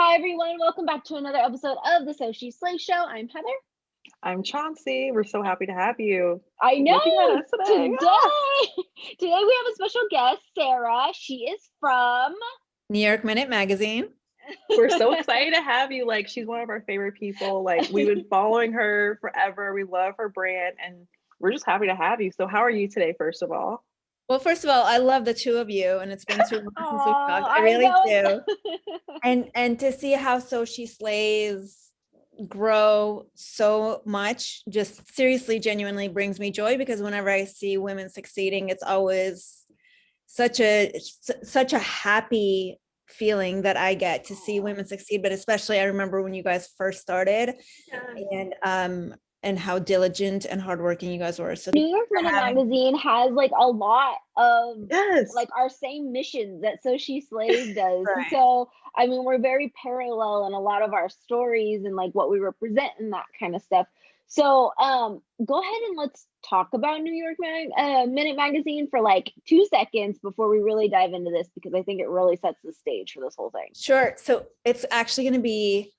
Hi, everyone. Welcome back to another episode of the So She Slay Show. I'm Heather. I'm Chauncey. We're so happy to have you. I know Looking at us today. today we have a special guest, Sarah. She is from New York Minute Magazine. We're so excited to have you. Like, she's one of our favorite people. Like, we've been following her forever. We love her brand, and we're just happy to have you. So, how are you today, first of all? Well, first of all, I love the two of you, and it's been too long since we've talked. I I really know. do. And to see how So She Slays grow so much just seriously, genuinely brings me joy, because whenever I see women succeeding, it's always such a happy feeling that I get to see women succeed. But especially I remember when you guys first started, and how diligent and hardworking you guys were. So New York Minute Magazine has like a lot of like our same missions that So She Slays does. Right. So I mean, we're very parallel in a lot of our stories and like what we represent and that kind of stuff. So go ahead and let's talk about New York Minute Magazine for like 2 seconds before we really dive into this, because I think it really sets the stage for this whole thing. Sure. So it's actually going to be,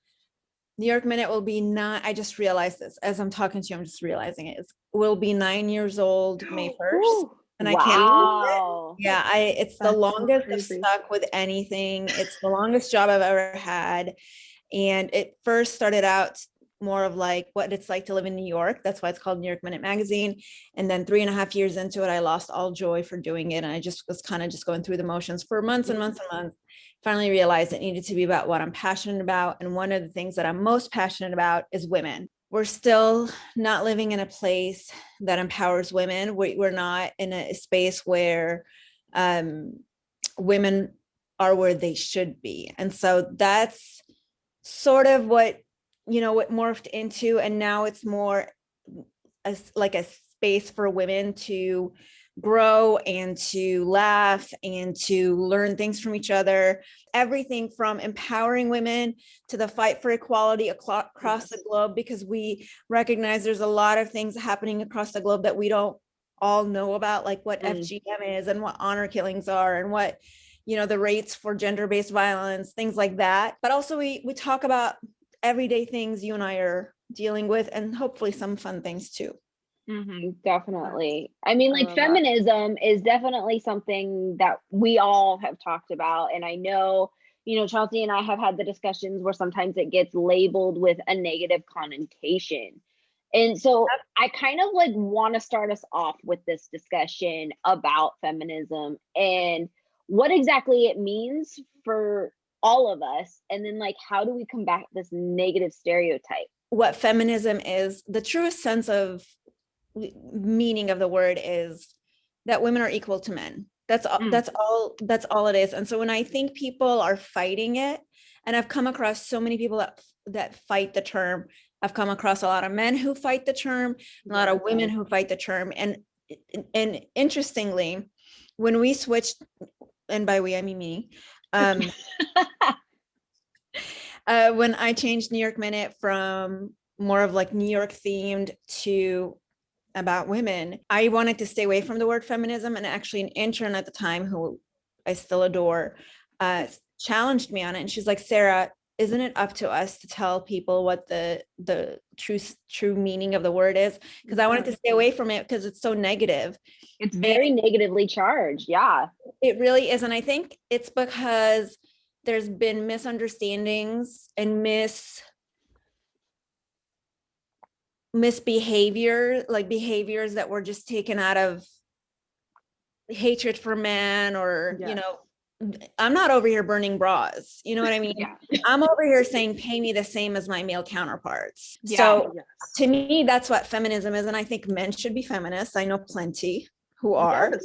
New York Minute will be I just realized this as I'm talking to you, I'm just realizing it will be 9 years old May 1st. And I can't believe it. Yeah, it's the longest I've stuck with anything. It's the longest job I've ever had. And it first started out more of like what it's like to live in New York. That's why it's called New York Minute Magazine. And then 3.5 years into it, I lost all joy for doing it. And I just was kind of just going through the motions for months and months and months. Finally realized it needed to be about what I'm passionate about. And one of the things that I'm most passionate about is women. We're still not living in a place that empowers women. We're not in a space where women are where they should be. And so that's sort of what morphed into. And now it's more like a space for women to grow and to laugh and to learn things from each other. Everything from empowering women to the fight for equality across the globe, because we recognize there's a lot of things happening across the globe that we don't all know about, like what FGM is and what honor killings are and what, the rates for gender-based violence, things like that. But also we talk about everyday things you and I are dealing with, and hopefully some fun things too. Definitely. I mean, like feminism is definitely something that we all have talked about. And I know, Chauncey and I have had the discussions where sometimes it gets labeled with a negative connotation. And so I kind of like want to start us off with this discussion about feminism and what exactly it means for all of us. And then like, how do we combat this negative stereotype? What feminism is, the truest sense of meaning of the word is that women are equal to men. That's all it is. And so when I think people are fighting it, and I've come across so many people that fight the term, I've come across a lot of men who fight the term, a lot of women who fight the term. And interestingly, when we switched, and by we I mean me, when I changed New York Minute from more of like New York themed to about women, I wanted to stay away from the word feminism. And actually an intern at the time, who I still adore, challenged me on it. And she's like, Sarah, isn't it up to us to tell people what the true meaning of the word is? Because I wanted to stay away from it because it's so negative. It's very negatively charged. Yeah, it really is. And I think it's because there's been misunderstandings and misbehavior, like behaviors that were just taken out of hatred for men, or I'm not over here burning bras, you know what I mean? I'm over here saying pay me the same as my male counterparts. To me, that's what feminism is. And I think men should be feminists. I know plenty who are.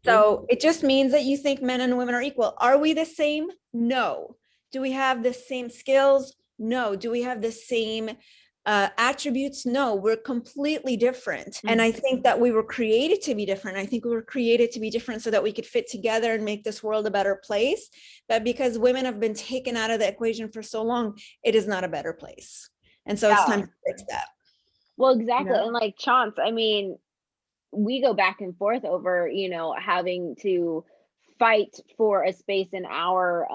So it just means that you think men and women are equal. Are we the same? No. Do we have the same skills? No. Do we have the same attributes? No, we're completely different. And I think that we were created to be different. I think we were created to be different so that we could fit together and make this world a better place. But because women have been taken out of the equation for so long, it is not a better place. And so it's time to fix that. Well, exactly. And like Chance, I mean, we go back and forth over, having to fight for a space in our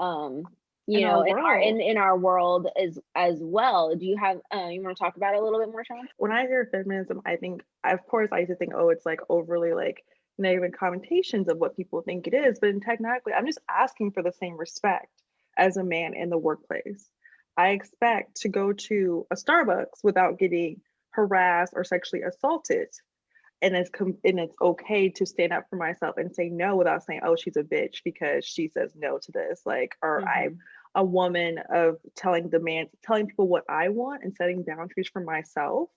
you know, in our world as well. Do you have you want to talk about it a little bit more, Sean? When I hear feminism, I think, of course, I used to think, oh, it's like overly like negative connotations of what people think it is, but technically I'm just asking for the same respect as a man in the workplace. I expect to go to a Starbucks without getting harassed or sexually assaulted, and it's okay to stand up for myself and say no without saying, oh, she's a bitch because she says no to this, like, or I'm a woman of telling people what I want and setting boundaries for myself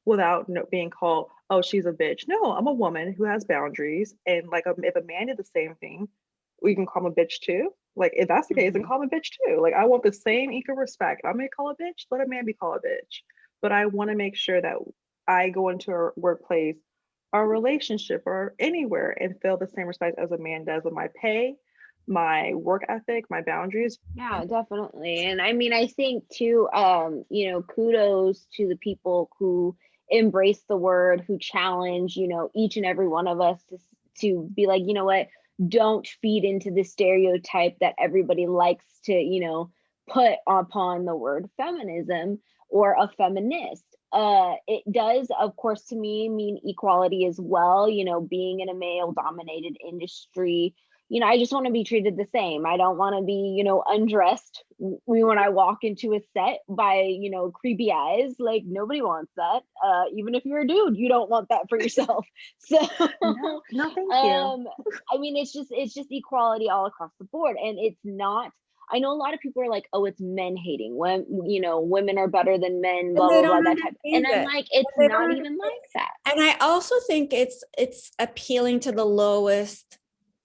without being called, oh, she's a bitch. No, I'm a woman who has boundaries, and like if a man did the same thing, we can call him a bitch too. Like if that's the case, then call him a bitch too. Like I want the same equal respect. If I'm gonna call a bitch, let a man be called a bitch. But I want to make sure that I go into a workplace, a relationship, or anywhere and feel the same respect as a man does with my pay, my work ethic, my boundaries. Yeah, definitely. And I mean, I think too, you know, kudos to the people who embrace the word, who challenge, you know, each and every one of us to be like, you know what, don't feed into the stereotype that everybody likes to, you know, put upon the word feminism or a feminist. It does, of course, to me mean equality as well, you know, being in a male dominated industry. You know, I just want to be treated the same. I don't want to be, you know, undressed when I walk into a set by, you know, creepy eyes. Like nobody wants that. Even if you're a dude, you don't want that for yourself. So no, thank you. I mean, it's just equality all across the board. And it's not, I know a lot of people are like, oh, it's men hating when, you know, women are better than men, blah, blah, blah, that type. And I'm like, it's not even like that. And I also think it's appealing to the lowest,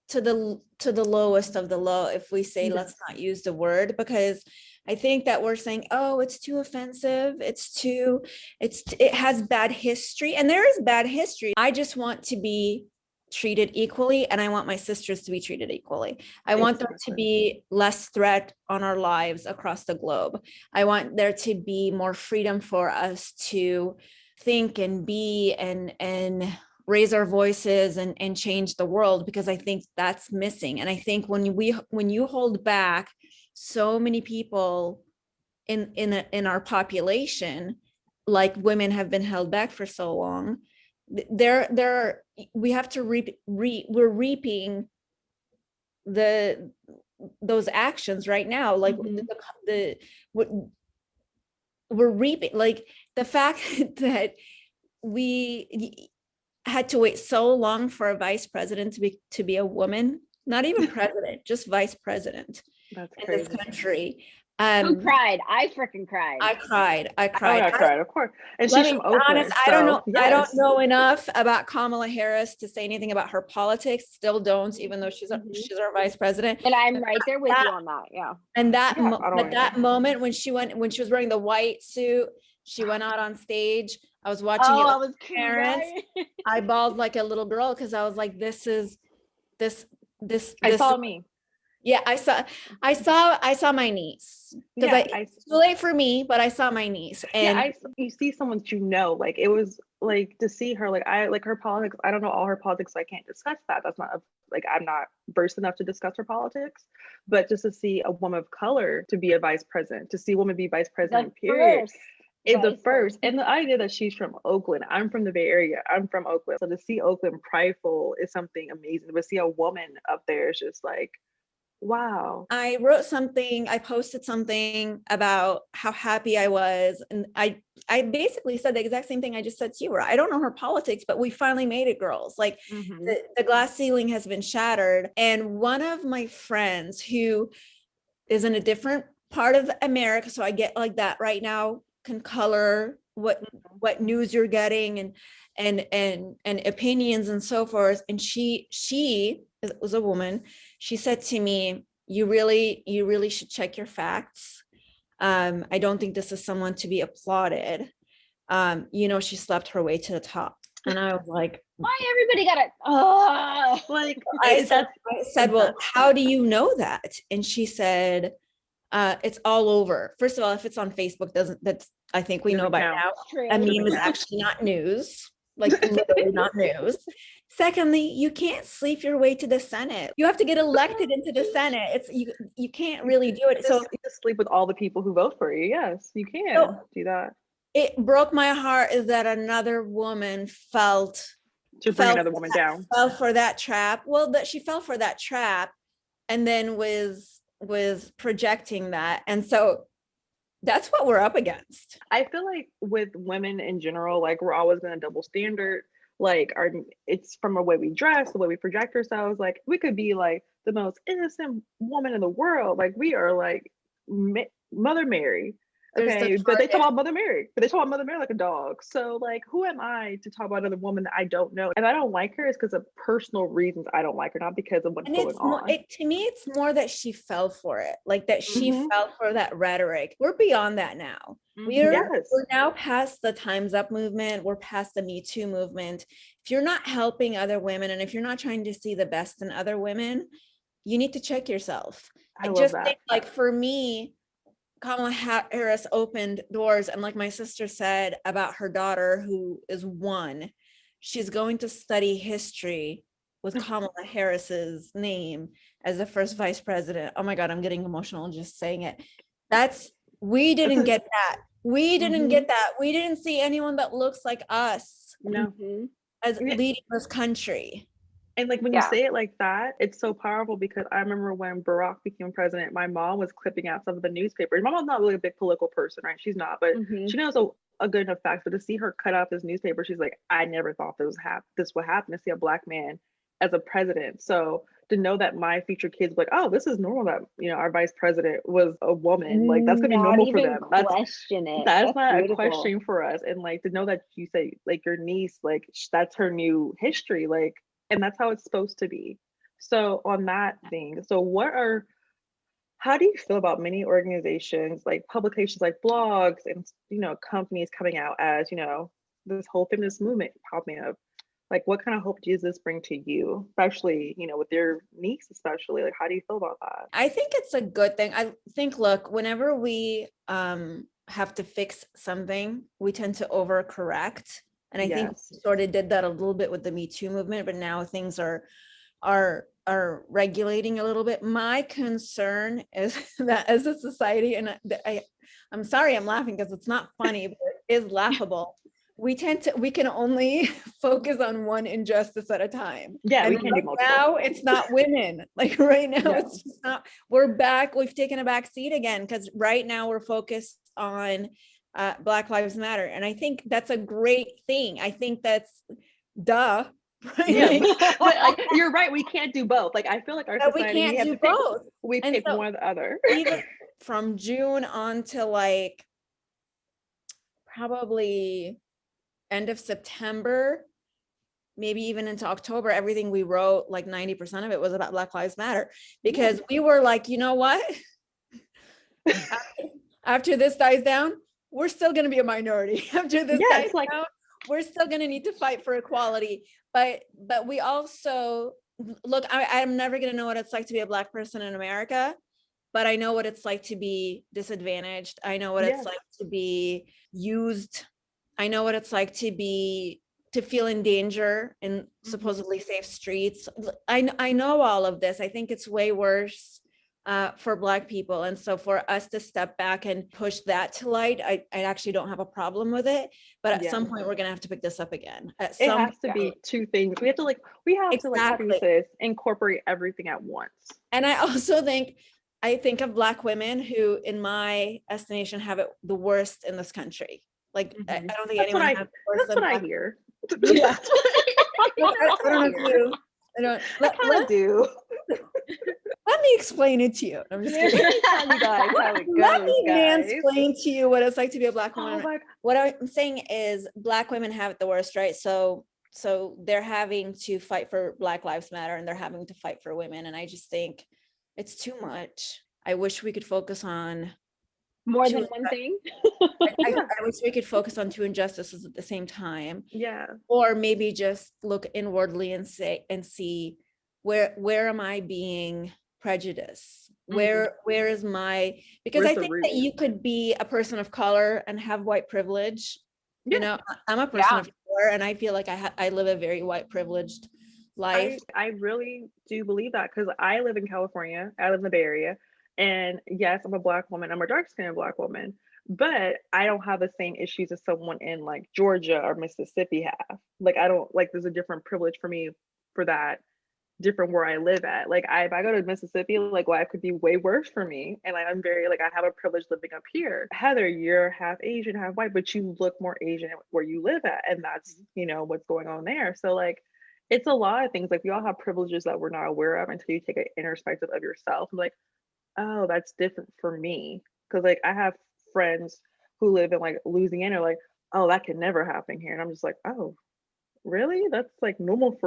to the lowest of the low, if we say, let's not use the word, because I think that we're saying, oh, it's too offensive. It has bad history, and there is bad history. I just want to be treated equally, and I want my sisters to be treated equally. I want there to be less threat on our lives across the globe. I want there to be more freedom for us to think and be and raise our voices and change the world, because I think that's missing. And I think when you hold back so many people in our population, like women have been held back for so long, we have to we're reaping those actions right now. Like we're reaping, like the fact that we had to wait so long for a vice president to be a woman, not even president, just vice president. That's in crazy. This country. Who cried? I freaking cried. I cried. I cried, of course. And she's from Oakland. Honest, I don't know. Yes. I don't know enough about Kamala Harris to say anything about her politics. Still don't, even though she's our vice president. And I'm right there with you on that. Yeah. And that moment when she was wearing the white suit, she went out on stage. I was watching it with my parents. I bawled like a little girl because I was like, this. I saw me. Yeah, I saw my niece, because it's too late for me, but I saw my niece. And you see someone that you know, like it was like to see her, like I like her politics. I don't know all her politics, so I can't discuss that. That's not like, I'm not versed enough to discuss her politics, but just to see a woman of color to be a vice president, to see a woman be vice president, period. It's the first. And the idea that she's from Oakland, I'm from the Bay Area, I'm from Oakland. So to see Oakland prideful is something amazing. But see a woman up there is just like, wow. I posted something about how happy I was. And I basically said the exact same thing I just said to you, where I don't know her politics, but we finally made it, girls. Like the glass ceiling has been shattered. And one of my friends who is in a different part of America, so I get like that right now, can color what news you're getting and opinions and so forth. And she was a woman. She said to me, you really should check your facts. I don't think this is someone to be applauded. She slept her way to the top. And I was like, why everybody gotta I said, well, how do you know that? And she said, it's all over. First of all, if it's on Facebook, I think we know by now. A meme is actually not news. like literally not news. Secondly, you can't sleep your way to the Senate. You have to get elected into the Senate. It's you can't really do it. So you just sleep with all the people who vote for you. Yes, you can do that. It broke my heart is that another woman fell bring another woman down. Fell for that trap. Well, that she fell for that trap and then was projecting that. And so that's what we're up against. I feel like with women in general, like we're always going to double standard. Like it's from the way we dress, the way we project ourselves. Like we could be like the most innocent woman in the world. Like we are like Mother Mary. Okay, but they talk about Mother Mary. But they talk about Mother Mary like a dog. So like, who am I to talk about another woman that I don't know? If I don't like her, it's because of personal reasons I don't like her, not because of what's going on. To me, it's more that she fell for it. Like that she fell for that rhetoric. We're beyond that now. We're now past the Time's Up movement. We're past the Me Too movement. If you're not helping other women and if you're not trying to see the best in other women, you need to check yourself. I just think, like, for me, Kamala Harris opened doors. And like my sister said about her daughter, who is 1, she's going to study history with Kamala Harris's name as the first vice president. Oh my God, I'm getting emotional just saying it. We didn't get that. We didn't get that. We didn't see anyone that looks like us as leading this country. And like when you say it like that, it's so powerful because I remember when Barack became president, my mom was clipping out some of the newspapers. My mom's not really a big political person, right? She's not, but she knows a good enough facts. But to see her cut out this newspaper, she's like, I never thought this would happen, to see a Black man as a president. So to know that my future kids like, oh, this is normal that, you know, our vice president was a woman, like that's gonna be normal for them. That's not beautiful. A question for us. And like to know that you say like your niece, like that's her new history, like, and that's how it's supposed to be. So on that thing, so how do you feel about many organizations, like publications, like blogs and, you know, companies coming out as, you know, this whole feminist movement popping up? Like, what kind of hope does this bring to you, especially, you know, with your niece, especially? Like, how do you feel about that? I think it's a good thing. I think, look, whenever we have to fix something, we tend to overcorrect. And I think we sort of did that a little bit with the Me Too movement, but now things are regulating a little bit. My concern is that as a society, and I'm sorry I'm laughing because it's not funny, but it is laughable. We can only focus on one injustice at a time. Yeah, and we can do multiple. Now it's not women. Like right now, it's just not. We're back. We've taken a back seat again because right now we're focused on Black Lives Matter, and I think that's a great thing. I think that's duh. Right? Yeah, but like, you're right. We can't do both. Like I feel like our society, we can't do both. We pick one or the other. Even from June on to like probably end of September, maybe even into October, everything we wrote, like 90% of it was about Black Lives Matter, because we were like, you know what? After this dies down, we're still going to be a minority. After this dies down, we're still going to need to fight for equality. But we also, look, I'm never going to know what it's like to be a Black person in America, but I know what it's like to be disadvantaged. I know what it's like to be used. I know what it's like to feel in danger in supposedly safe streets. I know all of this. I think it's way worse for Black people. And so for us to step back and push that to light, I actually don't have a problem with it. But at some point, we're going to have to pick this up again. It has to be two things. We have to how do you say this? Incorporate everything at once. And I also think of Black women who, in my estimation, have it the worst in this country. Like, I don't think anyone has it worse than Black. I hear. Yeah. I do. Let me explain it to you. I'm just kidding. Let me mansplain to you what it's like to be a Black woman. What I'm saying is Black women have it the worst, right? So they're having to fight for Black Lives Matter and they're having to fight for women. And I just think it's too much. I wish we could focus on more than one thing. I wish we could focus on two injustices at the same time. Yeah. Or maybe just look inwardly and see where am I being prejudiced? Where is my, because I think that you could be a person of color and have white privilege. You know, I'm a person of color. color, and I feel like I live a very white privileged life. I really do believe that, because I live in California. I live in the Bay Area, and yes, I'm a Black woman. I'm a dark-skinned Black woman, but I don't have the same issues as someone in like Georgia or Mississippi have. Like, I don't like, there's a different privilege for me for that, different where I live at. Like, if I go to Mississippi, like, life could be way worse for me. And like, I'm very, like, I have a privilege living up here. Heather, you're half Asian, half white, but you look more Asian where you live at. And that's, what's going on there. So like, it's a lot of things. Like, we all have privileges that we're not aware of until you take an introspective of yourself. I'm like, oh, that's different for me. Cause like, I have friends who live in like Louisiana, like, oh, that could never happen here. And I'm just like, oh, really? That's like normal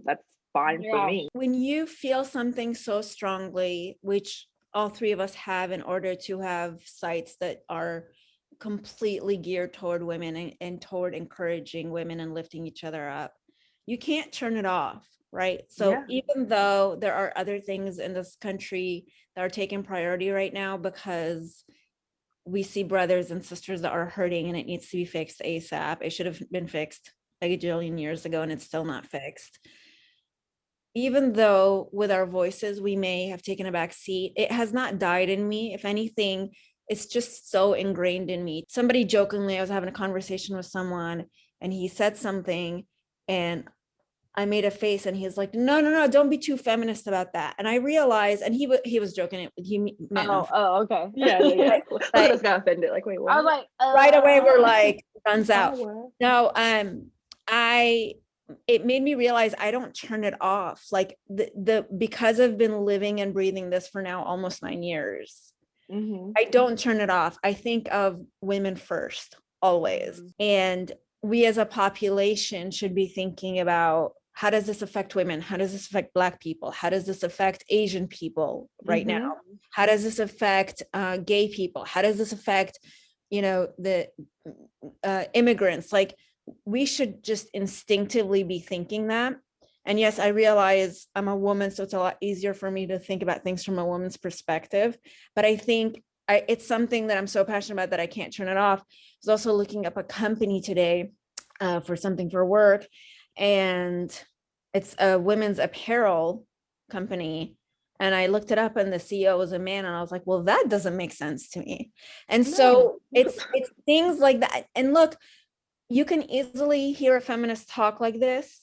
that's fine for me. When you feel something so strongly, which all three of us have, in order to have sites that are completely geared toward women and toward encouraging women and lifting each other up, you can't turn it off, right? So even though there are other things in this country that are taking priority right now, because we see brothers and sisters that are hurting and it needs to be fixed ASAP. It should have been fixed like a jillion years ago and it's still not fixed. Even though with our voices, we may have taken a back seat, it has not died in me. If anything, it's just so ingrained in me. Somebody jokingly, I was having a conversation with someone and he said something and I made a face and he's like, no, don't be too feminist about that. And I realized, and he was joking, he meant okay. Yeah. I just got offended. Like, wait, what? I was like, right away, we're like, guns out. Oh, No, it made me realize I don't turn it off. Like because I've been living and breathing this for now almost 9 years. Mm-hmm. I don't turn it off. I think of women first, always. Mm-hmm. And we as a population should be thinking about, how does this affect women? How does this affect Black people? How does this affect Asian people right Mm-hmm. now? How does this affect gay people? How does this affect, the immigrants? Like, we should just instinctively be thinking that. And yes, I realize I'm a woman, so it's a lot easier for me to think about things from a woman's perspective. But I think it's something that I'm so passionate about that I can't turn it off. I was also looking up a company today for something for work, and it's a women's apparel company. And I looked it up and the CEO was a man, and I was like, well, that doesn't make sense to me. And so it's things like that. And look, you can easily hear a feminist talk like this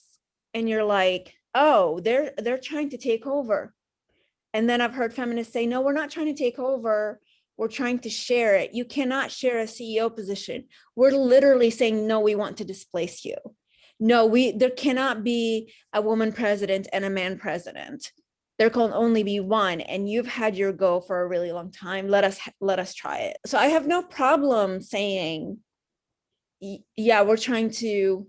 and you're like, oh, they're trying to take over. And then I've heard feminists say, no, we're not trying to take over. We're trying to share it. You cannot share a CEO position. We're literally saying, no, we want to displace you. No, there cannot be a woman president and a man president. There can only be one, and you've had your go for a really long time. Let us try it. So I have no problem saying, yeah, we're trying to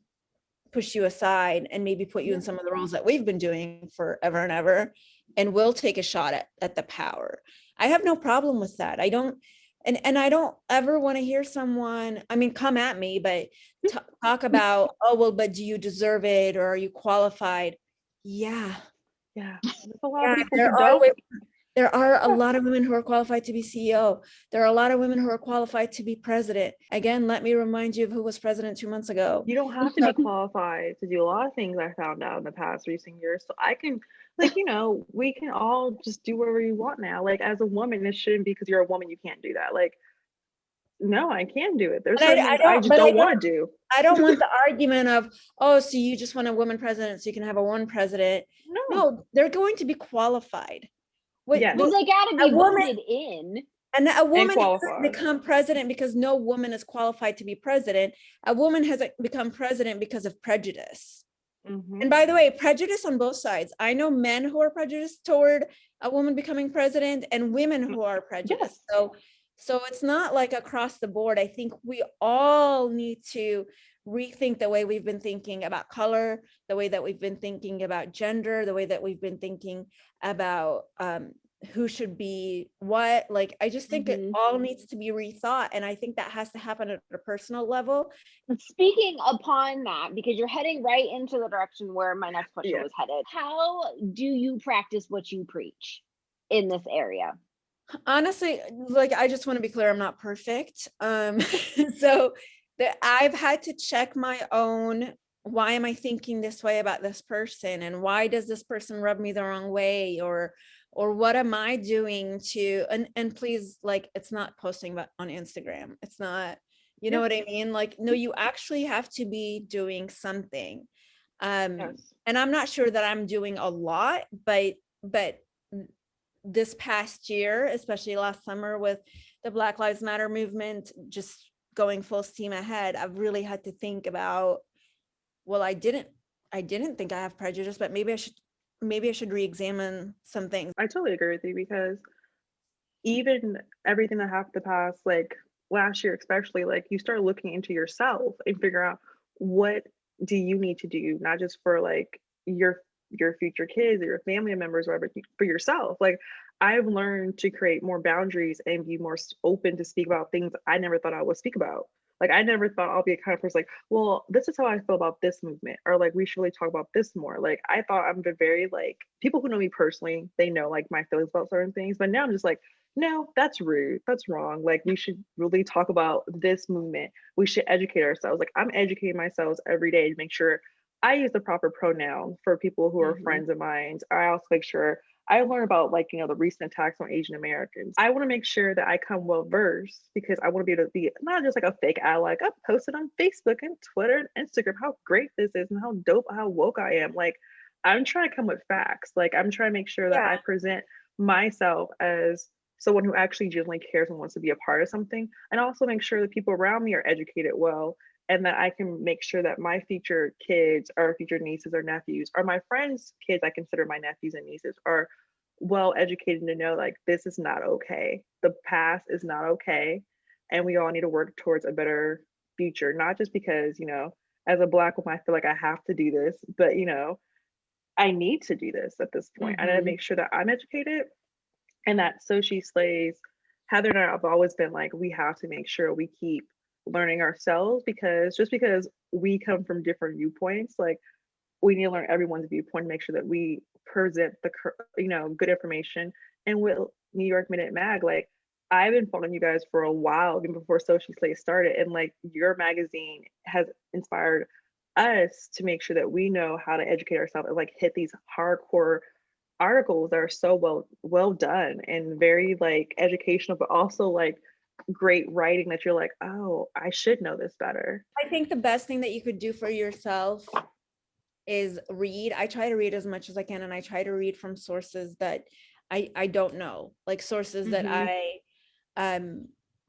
push you aside and maybe put you in some of the roles that we've been doing forever and ever, and we'll take a shot at the power. I have no problem with that. I don't, and I don't ever want to hear someone, I mean, come at me, but talk about, oh, well, but do you deserve it, or are you qualified? Yeah. There's a lot of people who don't. There are a lot of women who are qualified to be CEO. There are a lot of women who are qualified to be president. Again, let me remind you of who was president 2 months ago. You don't have to be qualified to do a lot of things I found out in the past recent years. So I can, like, we can all just do whatever you want now. Like, as a woman, it shouldn't be because you're a woman, you can't do that. Like, no, I can do it. There's certain things I just don't want to do. I don't want the argument of, oh, so you just want a woman president so you can have a woman president. No, they're going to be qualified. Well, they gotta be voted in. And a woman hasn't become president because no woman is qualified to be president. A woman has become president because of prejudice. Mm-hmm. And by the way, prejudice on both sides. I know men who are prejudiced toward a woman becoming president and women who are prejudiced. Yes. So it's not like across the board. I think we all need to rethink the way we've been thinking about color, the way that we've been thinking about gender, the way that we've been thinking about who should be what. Like, I just think it all needs to be rethought. And I think that has to happen at a personal level. Speaking upon that, because you're heading right into the direction where my next question was headed. How do you practice what you preach in this area? Honestly, like, I just want to be clear, I'm not perfect. So that I've had to check my own, why am I thinking this way about this person? And why does this person rub me the wrong way? Or what am I doing to, and please, like, it's not posting about on Instagram. It's not, you know what I mean? Like, no, you actually have to be doing something. And I'm not sure that I'm doing a lot, but this past year, especially last summer with the Black Lives Matter movement, just going full steam ahead, I've really had to think about, well, I didn't think I have prejudice, but maybe I should re-examine some things. I totally agree with you, because even everything that happened the past, like last year especially, like you start looking into yourself and figure out what do you need to do, not just for like your future kids or your family members or whatever, for yourself. Like I've learned to create more boundaries and be more open to speak about things I never thought I would speak about. Like I never thought I'll be a kind of person like, well, this is how I feel about this movement, or like we should really talk about this more. Like I thought I'm very like, people who know me personally, they know like my feelings about certain things, but now I'm just like, no, that's rude. That's wrong. Like we should really talk about this movement. We should educate ourselves. Like I'm educating myself every day to make sure I use the proper pronoun for people who are friends of mine. I also make sure I learn about like, you know, the recent attacks on Asian Americans. I want to make sure that I come well versed, because I want to be able to be not just like a fake ally, like I've posted on Facebook and Twitter and Instagram how great this is and how dope, how woke I am. Like I'm trying to come with facts. Like I'm trying to make sure that I present myself as someone who actually genuinely cares and wants to be a part of something, and also make sure that people around me are educated well, and that I can make sure that my future kids or future nieces or nephews, or my friends' kids, I consider my nephews and nieces, are well educated to know like this is not okay. The past is not okay, and we all need to work towards a better future. Not just because, you know, as a Black woman, I feel like I have to do this, but you know, I need to do this at this point. I need to make sure that I'm educated, and that So She Slays, Heather and I have always been like, we have to make sure we keep learning ourselves, because just because we come from different viewpoints, like we need to learn everyone's viewpoint, make sure that we present the, you know, good information. And with New York Minute Mag, like I've been following you guys for a while, even before So She Slays started, and like your magazine has inspired us to make sure that we know how to educate ourselves and like hit these hardcore articles that are so well done and very like educational, but also like great writing that you're like, oh, I should know this better. I think the best thing that you could do for yourself is read. I try to read as much as I can, and I try to read from sources that I don't know, like sources that I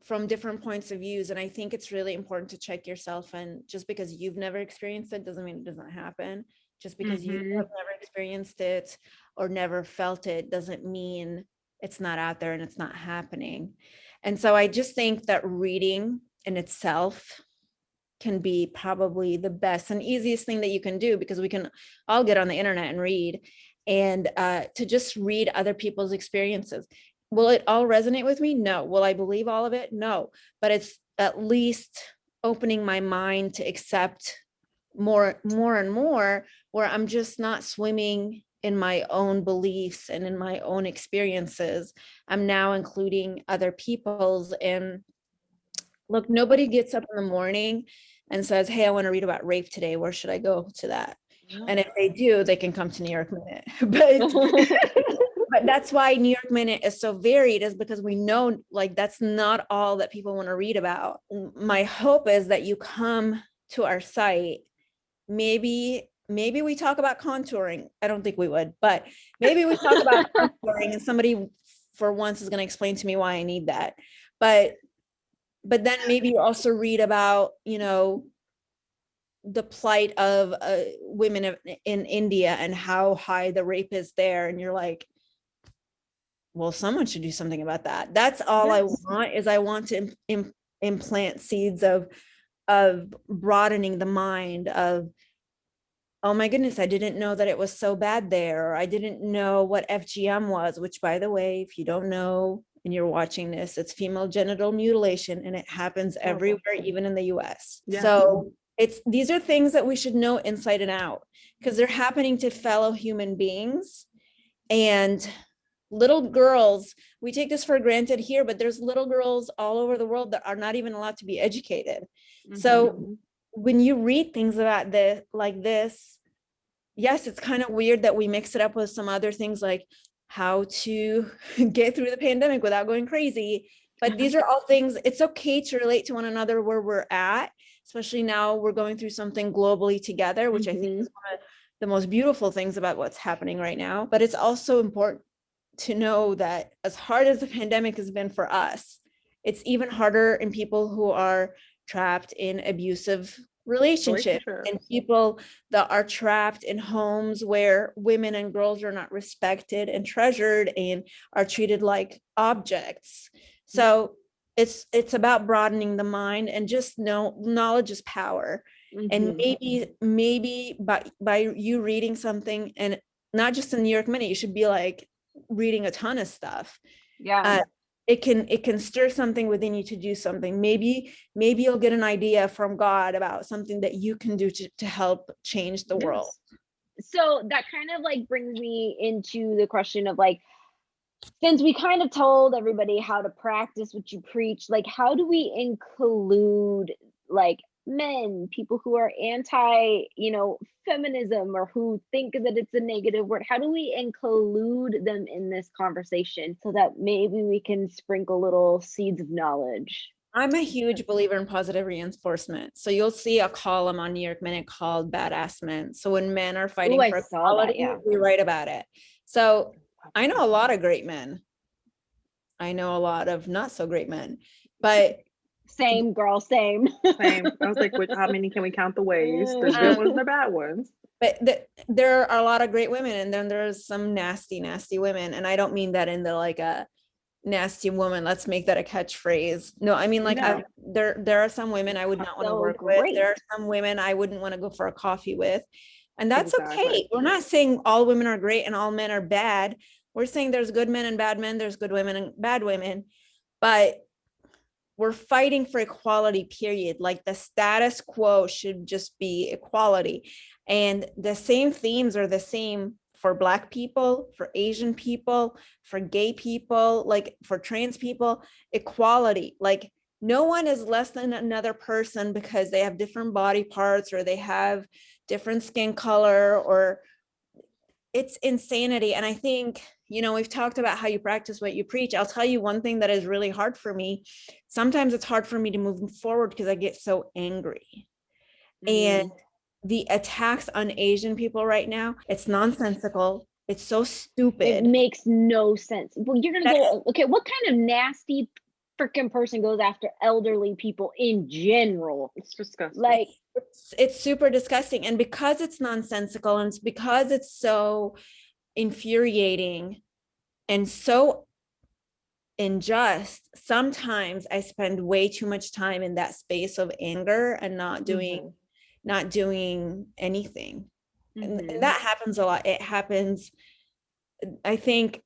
from different points of views. And I think it's really important to check yourself, and just because you've never experienced it doesn't mean it doesn't happen. Just because you have never experienced it or never felt it doesn't mean it's not out there and it's not happening. And so I just think that reading in itself can be probably the best and easiest thing that you can do, because we can all get on the internet and read, and to just read other people's experiences. Will it all resonate with me? No. Will I believe all of it? No. But it's at least opening my mind to accept more and more, where I'm just not swimming in my own beliefs and in my own experiences. I'm now including other people's. And look, nobody gets up in the morning and says, hey, I want to read about rape today. Where should I go to that? And if they do, they can come to New York Minute. But that's why New York Minute is so varied, is because we know like that's not all that people want to read about. My hope is that you come to our site. Maybe we talk about contouring. I don't think we would, but maybe we talk about contouring, and somebody for once is going to explain to me why I need that. But then maybe you also read about, you know, the plight of women in India and how high the rape is there. And you're like, well, someone should do something about that. That's all I want, is I want to implant seeds of broadening the mind of, oh my goodness, I didn't know that it was so bad there. Or I didn't know what FGM was, which, by the way, if you don't know and you're watching this, it's female genital mutilation, and it happens everywhere, even in the US. So these are things that we should know inside and out, because they're happening to fellow human beings. And little girls, we take this for granted here, but there's little girls all over the world that are not even allowed to be educated. So when you read things about this, like this, yes, it's kind of weird that we mix it up with some other things like how to get through the pandemic without going crazy. But these are all things, it's okay to relate to one another where we're at, especially now we're going through something globally together, which I think is one of the most beautiful things about what's happening right now. But it's also important to know that as hard as the pandemic has been for us, it's even harder in people who are trapped in abusive relationships and people that are trapped in homes where women and girls are not respected and treasured and are treated like objects. So it's about broadening the mind, and just know knowledge is power. And maybe by you reading something, and not just in New York Minute, you should be like reading a ton of stuff. It can stir something within you to do something. Maybe you'll get an idea from God about something that you can do to help change the world. So that kind of like brings me into the question of like, since we kind of told everybody how to practice what you preach, like how do we include like men, people who are anti, feminism, or who think that it's a negative word? How do we include them in this conversation so that maybe we can sprinkle little seeds of knowledge? I'm a huge believer in positive reinforcement. So you'll see a column on New York Minute called Badass Men. So when men are fighting for equality, we write about it. So I know a lot of great men. I know a lot of not so great men, but same girl, same. I was like, how many can we count the ways? There's good ones and the bad ones. But there are a lot of great women, and then there's some nasty, nasty women. And I don't mean that in the like a nasty woman, let's make that a catchphrase. No, I mean like there are some women I would not want to work with. There are some women I wouldn't want to go for a coffee with. And that's okay. We're not saying all women are great and all men are bad. We're saying there's good men and bad men, there's good women and bad women, but we're fighting for equality, period. Like the status quo should just be equality. And the same themes are the same for Black people, for Asian people, for gay people, like for trans people. Equality, like no one is less than another person because they have different body parts or they have different skin color, or it's insanity. And I think, we've talked about how you practice what you preach. I'll tell you one thing that is really hard for me. Sometimes it's hard for me to move forward because I get so angry. And the attacks on Asian people right now, it's nonsensical. It's so stupid. It makes no sense. Well, you're going to go, okay, what kind of nasty freaking person goes after elderly people in general? It's disgusting. Like, it's super disgusting. And because it's nonsensical, and it's because it's so infuriating and so unjust, sometimes I spend way too much time in that space of anger and not doing anything. And that happens a lot. It happens, I think,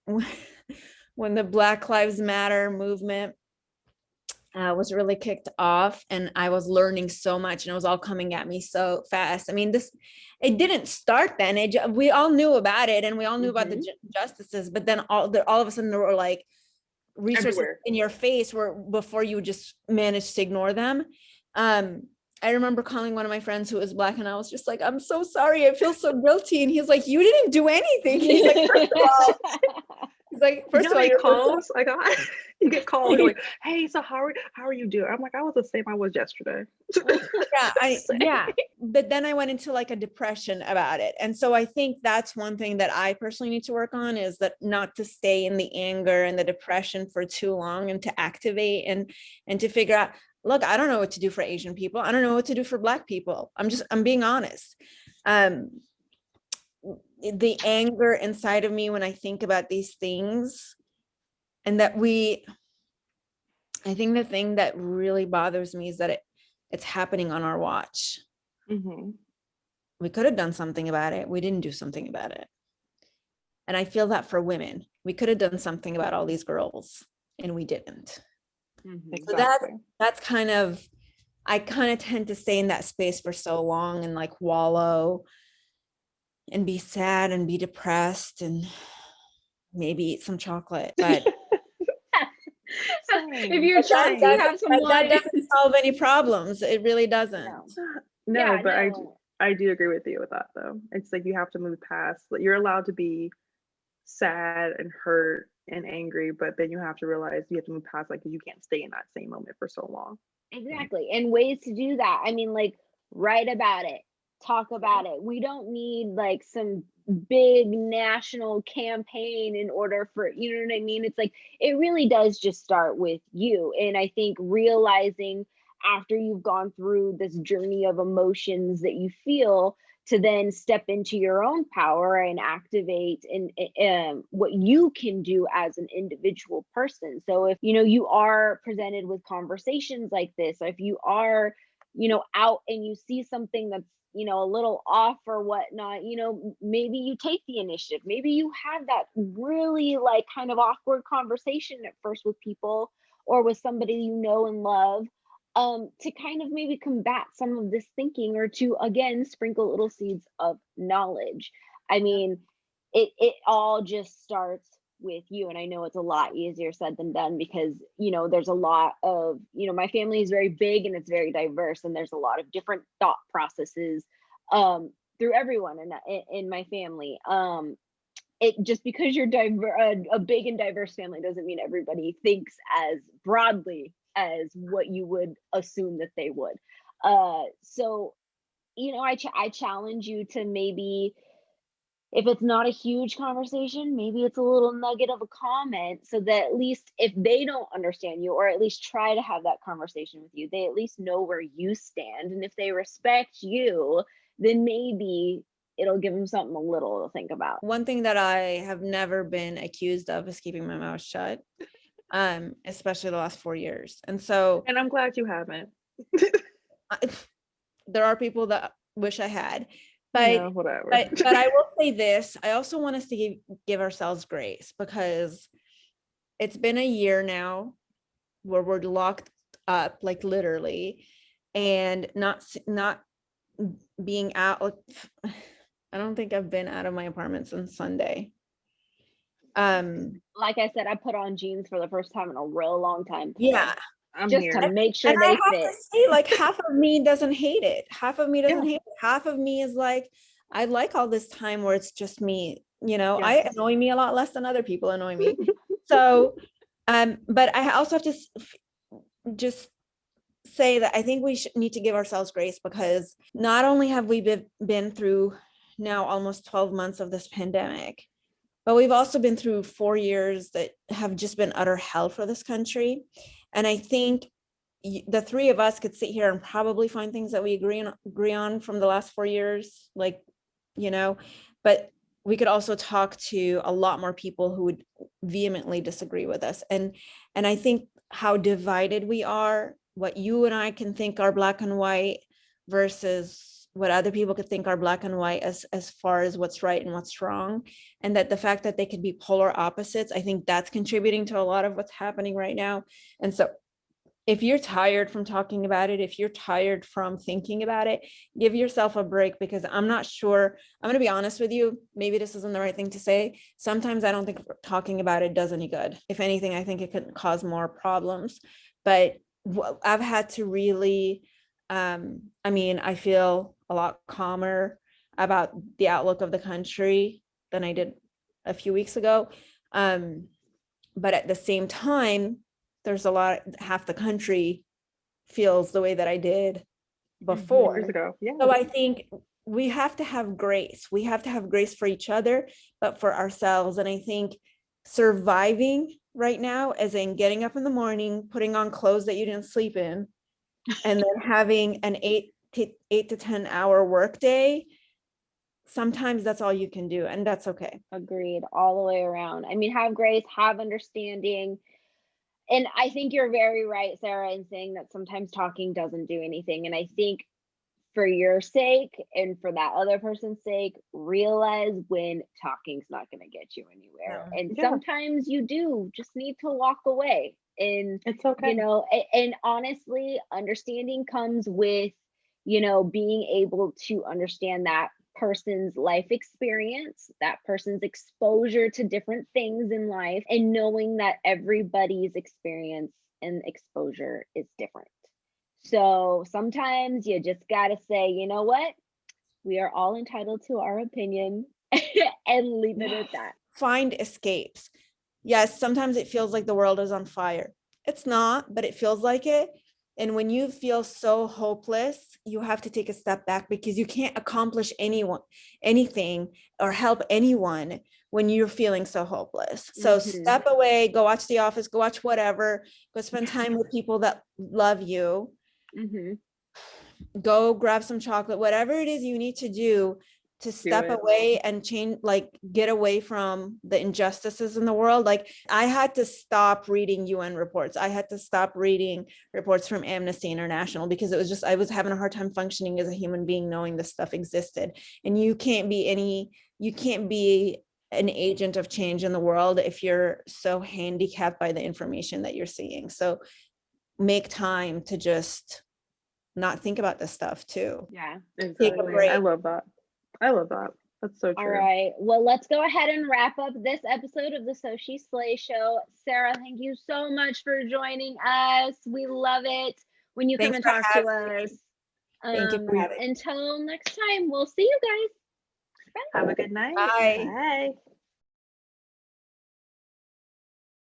when the Black Lives Matter movement was really kicked off, and I was learning so much, and it was all coming at me so fast. I mean, it didn't start then. We all knew about it, and we all knew about the justices, but then all of a sudden there were like resources in your face where before you just managed to ignore them. I remember calling one of my friends who was Black, and I was just like, I'm so sorry, I feel so guilty. And he's like, you didn't do anything. He's like, first of all, your calls I got. You get calls, you're like, hey, so how are you doing? I'm like, I was the same I was yesterday. But then I went into like a depression about it. And so I think that's one thing that I personally need to work on, is that not to stay in the anger and the depression for too long, and to activate and to figure out, look, I don't know what to do for Asian people. I don't know what to do for Black people. I'm being honest. The anger inside of me when I think about these things, and that I think the thing that really bothers me is that it's happening on our watch. We could have done something about it. We didn't do something about it. And I feel that for women, we could have done something about all these girls, and we didn't. So that's kind of, I kind of tend to stay in that space for so long and like wallow and be sad and be depressed and maybe eat some chocolate, but if you're Chauncey, have some wine. That doesn't solve any problems. It really doesn't. No, but I do agree with you with that though. It's like you have to move past, like, you're allowed to be sad and hurt and angry, but then you have to realize you have to move past, like, you can't stay in that same moment for so long. Exactly. And ways to do that. I mean, like, write about it, talk about it. We don't need like some big national campaign in order for, you know what I mean? It's like, it really does just start with you. And I think realizing after you've gone through this journey of emotions that you feel, to then step into your own power and activate and what you can do as an individual person. So if you are presented with conversations like this, or if you are out and you see something that's a little off or whatnot, maybe you take the initiative. Maybe you have that really like kind of awkward conversation at first with people or with somebody and love, to kind of maybe combat some of this thinking, or to again sprinkle little seeds of knowledge. I mean, it all just starts with you. And I know it's a lot easier said than done, because there's a lot of, my family is very big and it's very diverse, and there's a lot of different thought processes through everyone in my family. It just because you're a big and diverse family doesn't mean everybody thinks as broadly as what you would assume that they would. So I challenge you to, maybe if it's not a huge conversation, maybe it's a little nugget of a comment, so that at least if they don't understand you, or at least try to have that conversation with you, they at least know where you stand. And if they respect you, then maybe it'll give them something a little to think about. One thing that I have never been accused of is keeping my mouth shut, especially the last 4 years. And I'm glad you haven't. There are people that wish I had, but whatever. But I will say this: I also want us to give ourselves grace, because it's been a year now where we're locked up, like literally, and not being out. I don't think I've been out of my apartment since Sunday. Like I said, I put on jeans for the first time in a real long time today. Yeah. I'm just here to make sure and they I have fit. to say, like, half of me doesn't hate it. Half of me doesn't hate it. Half of me is like, I like all this time where it's just me, I annoy me a lot less than other people annoy me. So, but I also have to just say that I think we need to give ourselves grace, because not only have we been through now almost 12 months of this pandemic, but we've also been through 4 years that have just been utter hell for this country. And I think the three of us could sit here and probably find things that we agree on from the last 4 years, like, but we could also talk to a lot more people who would vehemently disagree with us. And I think how divided we are, what you and I can think are black and white versus what other people could think are black and white, as far as what's right and what's wrong. And that the fact that they could be polar opposites, I think that's contributing to a lot of what's happening right now. And so if you're tired from talking about it, if you're tired from thinking about it, give yourself a break, because I'm not sure, I'm going to be honest with you, maybe this isn't the right thing to say. Sometimes I don't think talking about it does any good. If anything, I think it could cause more problems. But I've had to really, I feel a lot calmer about the outlook of the country than I did a few weeks ago. But at the same time, there's half the country feels the way that I did before. Years ago. Yeah. So I think we have to have grace. We have to have grace for each other, but for ourselves. And I think surviving right now, as in getting up in the morning, putting on clothes that you didn't sleep in, and then having an 8 to 10 hour workday, sometimes that's all you can do, and that's okay. Agreed, all the way around. I mean, have grace, have understanding. And I think you're very right, Sarah, in saying that sometimes talking doesn't do anything. And I think for your sake and for that other person's sake, realize when talking's not going to get you anywhere. And sometimes you do just need to walk away. And it's okay. And honestly, understanding comes with, being able to understand that person's life experience, that person's exposure to different things in life, and knowing that everybody's experience and exposure is different. So sometimes you just got to say, you know what? We are all entitled to our opinion and leave it at that. Find escapes. Yes, sometimes it feels like the world is on fire. It's not, but it feels like it. And when you feel so hopeless, you have to take a step back, because you can't accomplish anything or help anyone when you're feeling so hopeless. So step away, go watch The Office, go watch whatever, go spend time with people that love you. Go grab some chocolate, whatever it is you need to do to step away and change, like get away from the injustices in the world. Like I had to stop reading UN reports. I had to stop reading reports from Amnesty International, because it was just, I was having a hard time functioning as a human being knowing this stuff existed. And you can't be an agent of change in the world if you're so handicapped by the information that you're seeing. So make time to just not think about this stuff too. Yeah, exactly. Take a break. I love that. That's so true. All right. Well, let's go ahead and wrap up this episode of the So She Slay Show. Sarah, thank you so much for joining us. We love it when you come and talk to us. Thank you for having me. Until next time, we'll see you guys. Bye. Have a good night. Bye. Bye.